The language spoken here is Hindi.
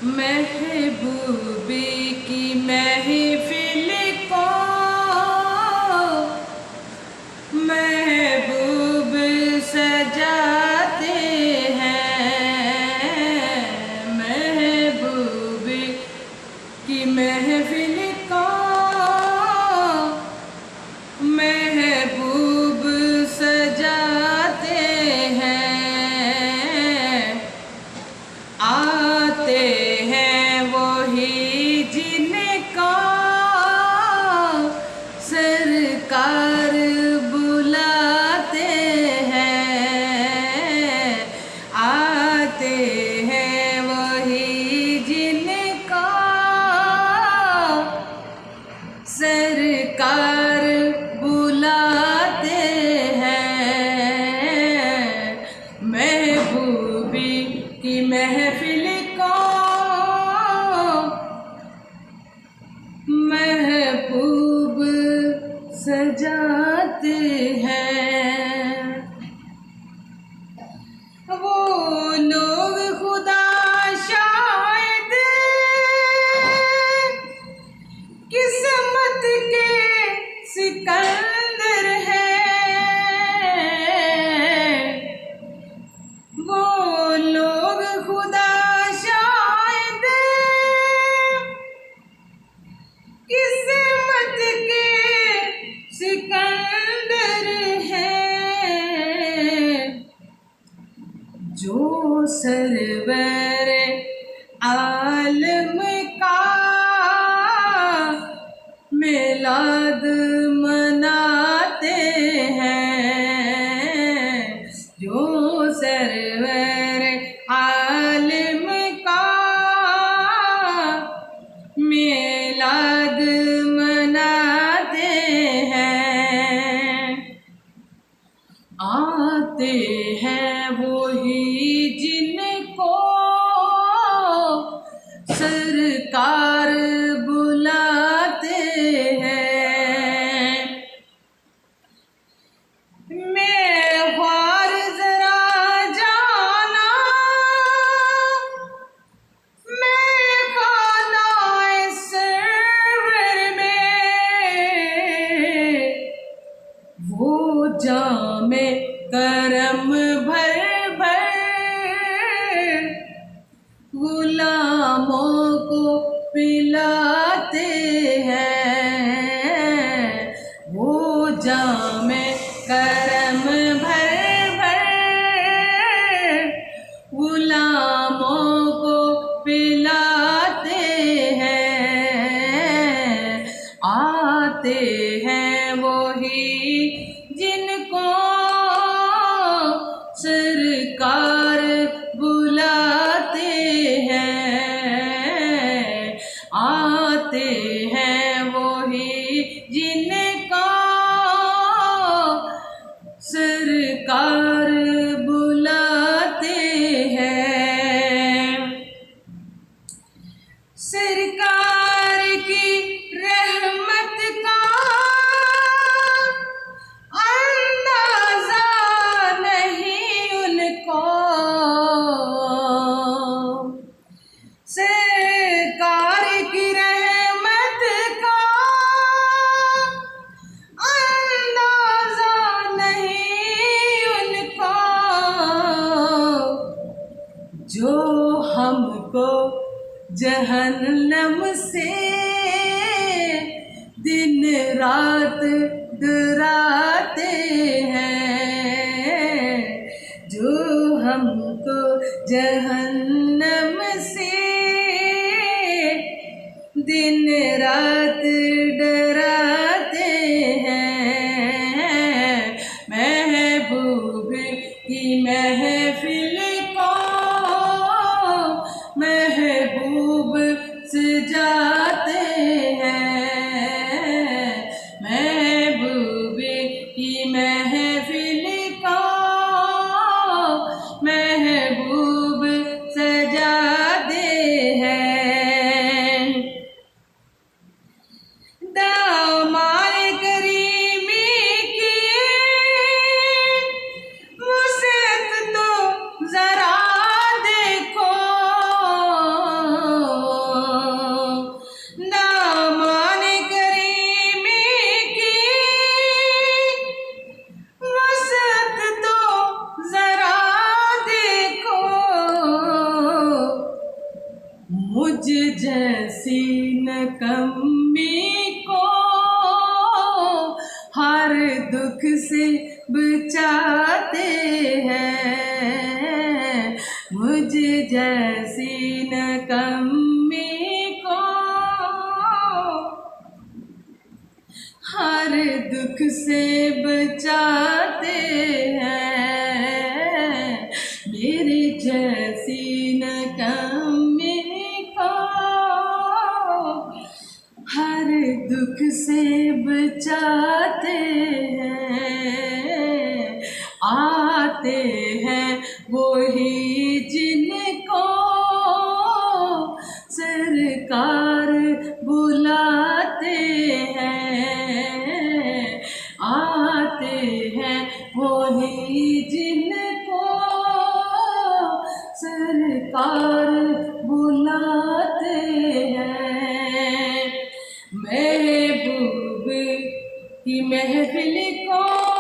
महबूबी की महफिल को महबूब सजाते हैं। महबूबी की महफिल को महबूब सजाते हैं। आते हैं वही जिनको सरकार बुलाते हैं। आते हैं वही जिनको सरकार बुलाते हैं। महबूबी की महफिल को महबूब सजाते हैं। वो लोग खुदा शायद किस्मत के सिकंदर हैं। वो लोग खुदा शायद किस्मत के सिकंदर हैं। जो सरवर आलम का मिलाद मनाते हैं। जो सरवर आलम का मिलाद मनाते हैं। आते हैं वही जिनको सरकार बुलाते हैं। मेवार जरा जाना मैं खाना सरवर में। वो जामे करम भर भर गुलामों को पिलाते हैं। वो जामे करम भर भर गुलामों को पिलाते हैं। आते हैं वही जिनको सरकार बुलाते हैं। आते हैं वही जिनको सरकार बुलाते हैं। सरकार की रहमत का अंदाजा नहीं उनको। सरकार की रहमत का अंदाजा नहीं उनको। जो हमको जहन्नम से दिन रात डराते हैं। जो हमको जहन्नम से दिन रात डराते हैं। महबूब की महफिल को महबूब सजाते हैं। महबूब की महफिल को महबूब सजाते हैं। दामाल करीमी की वसअत तो जरा देखो। मुझ जैसी नकम्मी को हर दुख से बचाते हैं। मुझ जैसी नकम्मी को हर दुख से बचाते हैं। मेरी जैसी नकम्मी को हर दुख से बचाते हैं। आते हैं वही जिनको सरकार बुलाते हैं। आते हैं वही जिनको सरकार बुलाते हैं। महबूब की महफिल को